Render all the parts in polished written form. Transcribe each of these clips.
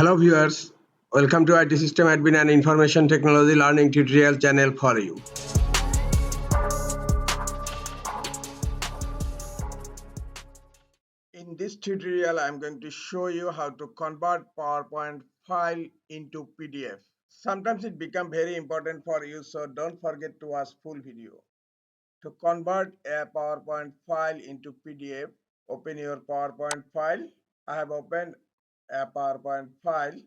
Hello viewers, welcome to IT System Admin and Information Technology Learning Tutorial channel for you. In this tutorial, I am going to show you how to convert PowerPoint file into PDF. Sometimes it becomes very important for you, so don't forget to watch full video. To convert a PowerPoint file into PDF, open your PowerPoint file. I have opened a PowerPoint file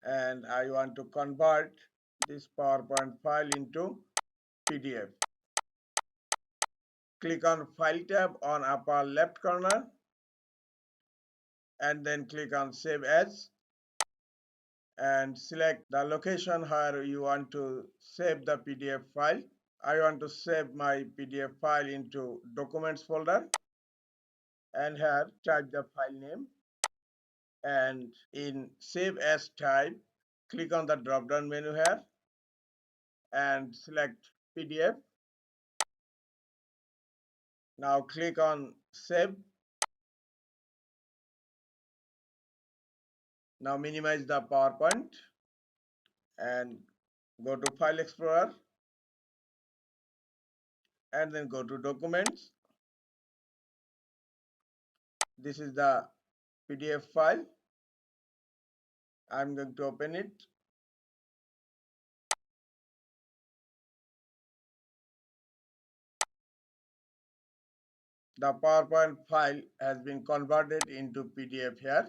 and I want to convert this PowerPoint file into PDF. Click on File tab on upper left corner and then click on Save As and select the location where you want to save the PDF file. I want to save my PDF file into Documents folder, and here type the file name, and in Save As type, click on the drop down menu here and select PDF. Now click on Save. Now minimize the PowerPoint and go to File Explorer and then go to Documents. This is the PDF file. I'm going to open it. The PowerPoint file has been converted into PDF here.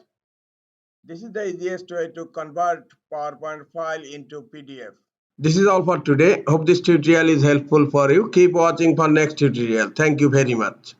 This is the easiest way to convert PowerPoint file into PDF. This is all for today. Hope this tutorial is helpful for you. Keep watching for next tutorial. Thank you very much.